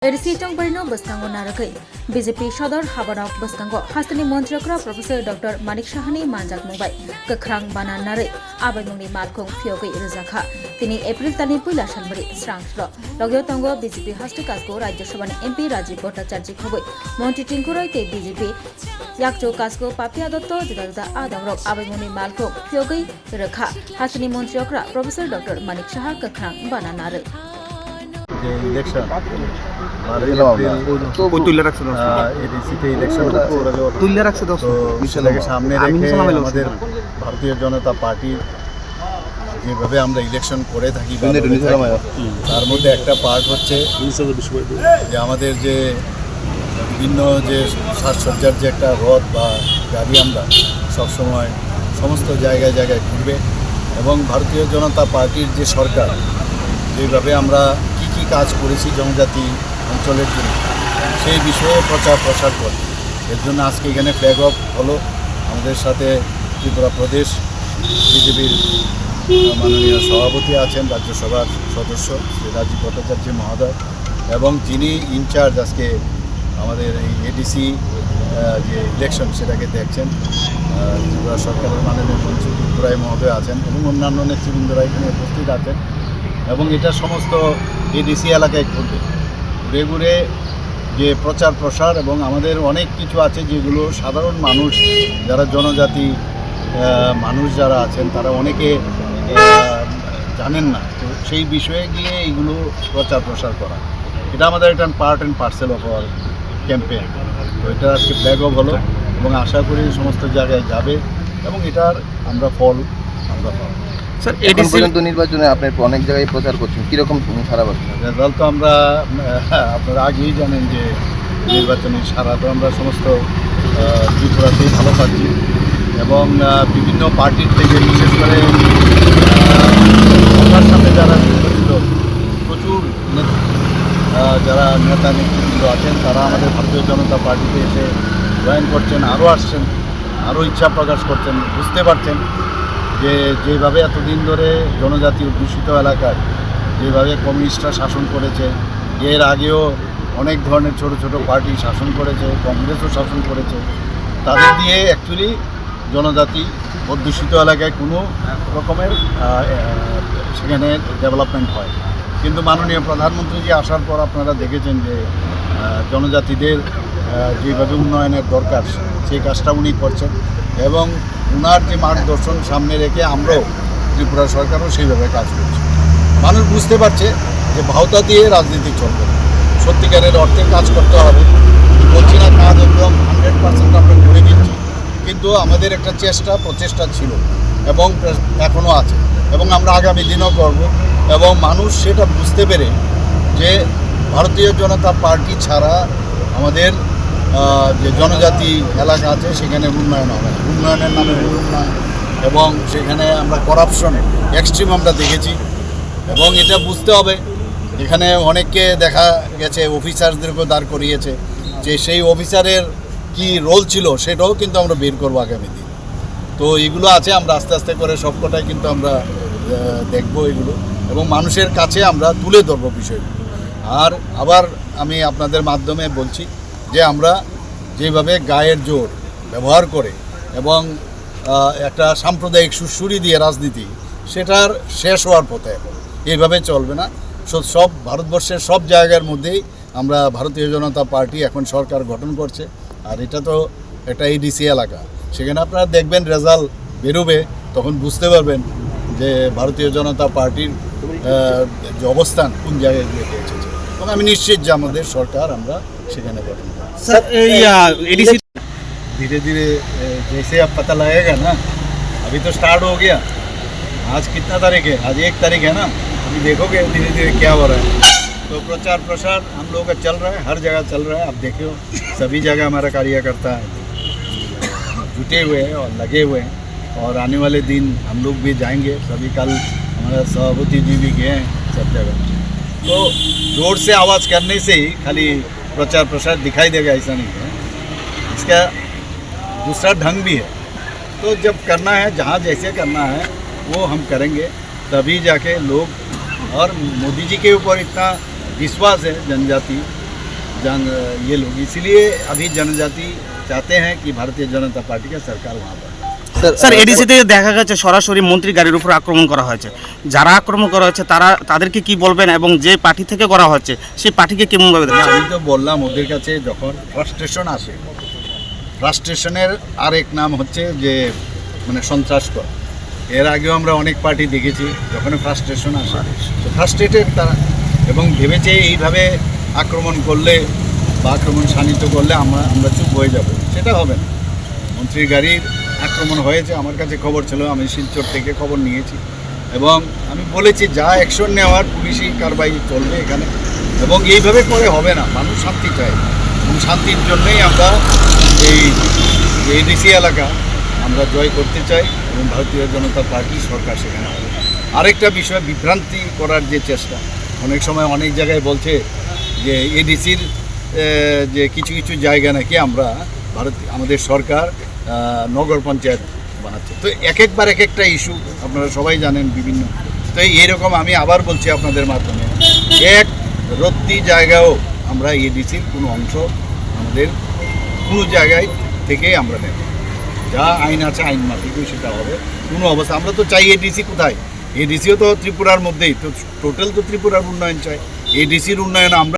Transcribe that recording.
ADC टंगबरिनो बस्तांगो नारकै BJP सदर हाबानाव बस्तांगो हास्तनि मन्त्रिक्रा professor doctor Manik साहानि मानजाक मुंबाय गोख्रां बानान नारै आबायमुंनि मालखौ फियोगै रोजाखा तिनि एप्रिल तानि पुइला सानबरि स्रांस्र लगियो तंगो बीजेपी हास्ति काजको राज्यसभानि एमपी राजीव भट्टाचार्य खबै मन्त्रि टिंकुराय ते बीजेपी याकचो काजको पापिया दत्त जुदा आदमरक आबायमुंनि मालखौ फियोगै रोखा हास्तनि मन्त्रिक्रा प्रोफेसर डॉक्टर मानिक साहा गोख्रां बानान नारै इलेक्शन সামনে রেখে আমাদের ভারতীয় জনতা পার্টির যেভাবে আমরা ইলেকশন করে থাকি তার মধ্যে একটা পার্ট হচ্ছে যে আমাদের যে বিভিন্ন যে সাজসজ্জার যে একটা রথ বা গাড়ি আমরা সবসময় সমস্ত জায়গায় জায়গায় ঘুরবে এবং ভারতীয় জনতা পার্টির যে সরকার যেভাবে আমরা কি কাজ করেছি জনজাতি অঞ্চলের জন্য সেই বিষয়ে প্রচার প্রসার করে এর জন্য আজকে এখানে ফ্ল্যাগ অফ হলো আমাদের সাথে ত্রিপুরা প্রদেশ বিজেপির মাননীয় সভাপতি আছেন রাজ্যসভার সদস্য শ্রী রাজীব ভট্টাচার্য মহোদয় এবং যিনি ইনচার্জ আজকে আমাদের এই এডিসি যে ইলেকশন সেটাকে দেখছেন ত্রিপুরা সরকারের মাননীয় মন্ত্রী ত্রিপুরায় মহোদয় আছেন এবং অন্যান্য নেতৃবৃন্দরা এখানে উপস্থিত আছেন এবং এটা সমস্ত এডিসি এলাকায় ঘটবে ঘুরে ঘুরে যে প্রচার প্রসার এবং আমাদের অনেক কিছু আছে যেগুলো সাধারণ মানুষ যারা জনজাতি মানুষ যারা আছেন তারা অনেকে জানেন না তো সেই বিষয়ে গিয়ে এইগুলো প্রচার প্রসার করা এটা আমাদের একটা part and parcel of our campaign তো এটা আজকে ফ্ল্যাগ অফ হলো এবং আশা করি সমস্ত জায়গায় যাবে এবং এটার আমরা ফল আমরা পাবো। স্যার এখন পর্যন্ত নির্বাচনে আপনি অনেক জায়গায় প্রচার করছেন কীরকম সারা পাচ্ছেন? রেজাল্ট তো আমরা আপনারা আগেই জানেন যে নির্বাচনী সারা তো আমরা সমস্ত ত্রিপুরাতেই ভালো পাচ্ছি এবং বিভিন্ন পার্টির থেকে বিশেষ করে আমার সাথে যারা নির্বাচিত প্রচুর যারা নেতা নেতৃবৃন্দ আছেন তারা আমাদের ভারতীয় জনতা পার্টিতে এসে জয়েন করছেন আরও আসছেন আরও ইচ্ছা প্রকাশ করছেন বুঝতে পারছেন যে যেভাবে এতদিন ধরে জনজাতি অধ্যুষিত এলাকায় যেভাবে কমিউনিস্টরা শাসন করেছে এর আগেও অনেক ধরনের ছোট ছোট পার্টি শাসন করেছে কংগ্রেসও শাসন করেছে তাদের দিয়ে অ্যাকচুয়ালি জনজাতি অধ্যুষিত এলাকায় কোনো রকমের সেখানে ডেভেলপমেন্ট হয় কিন্তু মাননীয় প্রধানমন্ত্রীজি আসার পর আপনারা দেখেছেন যে জনজাতিদের যেভাবে উন্নয়নের দরকার সেই কাজটা উনি করছেন এবং ওনার যে মার্গদর্শন সামনে রেখে আমরাও ত্রিপুরা সরকারও সেইভাবে কাজ করছি মানুষ বুঝতে পারছে যে ভাওতা দিয়ে রাজনীতি চলবে সত্যিকারের অর্থে কাজ করতে হবে বলছি না কাজ একদম 100% আমরা করে দিচ্ছি কিন্তু আমাদের একটা প্রচেষ্টা ছিল এবং এখনও আছে এবং আমরা আগামী দিনও করব এবং মানুষ সেটা বুঝতে পেরে যে ভারতীয় জনতা পার্টি ছাড়া আমাদের যে জনজাতি এলাকা আছে সেখানে উন্নয়ন হবে উন্নয়নের নামে উন্নয়ন এবং সেখানে আমরা করাপশন এক্সট্রিম আমরা দেখেছি এবং এটা বুঝতে হবে এখানে অনেককে দেখা গেছে অফিসারদেরকেও দাঁড় করিয়েছে যে সেই অফিসারের কি রোল ছিল সেটাও কিন্তু আমরা বের করবো আগামী দিন তো এগুলো আছে আমরা আস্তে আস্তে করে সবকটাই কিন্তু আমরা দেখব এগুলো এবং মানুষের কাছে আমরা তুলে ধরবো বিষয়গুলো আর আবার আমি আপনাদের মাধ্যমে বলছি যে আমরা যেভাবে গায়ের জোর ব্যবহার করে এবং একটা সাম্প্রদায়িক সুরসুরি দিয়ে রাজনীতি সেটার শেষ হওয়ার পথে এখন এইভাবে চলবে না সব ভারতবর্ষের সব জায়গার মধ্যেই আমরা ভারতীয় জনতা পার্টি এখন সরকার গঠন করছে আর এটা তো একটা এডিসি এলাকা সেখানে আপনারা দেখবেন রেজাল্ট বেরোবে তখন বুঝতে পারবেন যে ভারতীয় জনতা পার্টির যে অবস্থান কোন জায়গায় গিয়ে পৌঁছেছে এবং আমি নিশ্চিত যে আমাদের সরকার আমরা সেখানে গঠন করব। सर एडीसी धीरे धीरे जैसे अब पता लगेगा ना अभी तो स्टार्ट हो गया आज कितना तारीख है आज 1 तारीख है ना अभी देखोगे धीरे धीरे क्या हो रहा है तो प्रचार प्रसार हम लोग का चल रहा है हर जगह चल रहा है आप देखियो सभी जगह हमारा कार्यकर्ता जुटे हुए हैं और लगे हुए हैं और आने वाले दिन हम लोग भी जाएंगे सभी कल हमारा सभापति जी भी गए हैं सब जगह तो जोर से आवाज़ करने से ही खाली प्रचार प्रसार दिखाई देगा ऐसा नहीं है इसका दूसरा ढंग भी है तो जब करना है जहाँ जैसे करना है वो हम करेंगे तभी जाके लोग और मोदी जी के ऊपर इतना विश्वास है जनजाति ये लोग, इसलिए अभी जनजाति चाहते हैं कि भारतीय जनता पार्टी का सरकार वहाँ पर। স্যার এডিসিতে দেখা গেছে সরাসরি মন্ত্রী গাড়ির উপর আক্রমণ করা হয়েছে, যারা আক্রমণ করা হয়েছে তাদেরকে কি বলবেন এবং যে পার্টি থেকে করা হচ্ছে সেই পার্টিকে কেমনভাবে না, দেখছেন? আমি তো বললাম ওদের কাছে যখন ফ্রাস্ট্রেশন আসে, ফ্রাস্ট্রেশনের আরেক নাম হচ্ছে যে মানে সন্ত্রাসবাদ। এর আগেও আমরা অনেক পার্টি দেখেছি যখন ফ্রাস্ট্রেশন আসে, তো ফ্রাস্ট্রেটেড তারা এবং ভেবেছে এইভাবে আক্রমণ করলে বা আক্রমণ শানিত করলে আমরা চুপ হয়ে যাব, সেটা হবে না। মন্ত্রীর গাড়ির আক্রমণ হয়েছে, আমার কাছে খবর ছিল, আমি শিলচর থেকে খবর নিয়েছি এবং আমি বলেছি যা অ্যাকশন নেওয়ার পুলিশি কারবাই চলবে এখানে, এবং এইভাবে করে হবে না। মানুষ শান্তি চায় এবং শান্তির জন্যই আমরা এই এডিসি এলাকা আমরা জয় করতে চাই এবং ভারতীয় জনতা পার্টি সরকার সেখানে হবে। আরেকটা বিষয়, বিভ্রান্তি করার যে চেষ্টা, অনেক সময় অনেক জায়গায় বলছে যে এডিসির যে কিছু কিছু জায়গা নাকি আমাদের সরকার নগর পঞ্চায়েত বানাচ্ছে। তো একবার এক একটা ইস্যু আপনারা সবাই জানেন বিভিন্ন। তো এইরকম আমি আবার বলছি আপনাদের মাধ্যমে, এক রত্তি জায়গাও আমরা এডিসির কোনো অংশ আমাদের কোনো জায়গায় থেকে আমরা নেব। যা আইন আছে আইন মাফিকই সেটা হবে। কোনো অবস্থা আমরা তো চাই এডিসি কোথায়, এডিসিও তো ত্রিপুরার মধ্যেই, তো টোটাল তো ত্রিপুরার উন্নয়ন চাই। এডিসির উন্নয়ন আমরা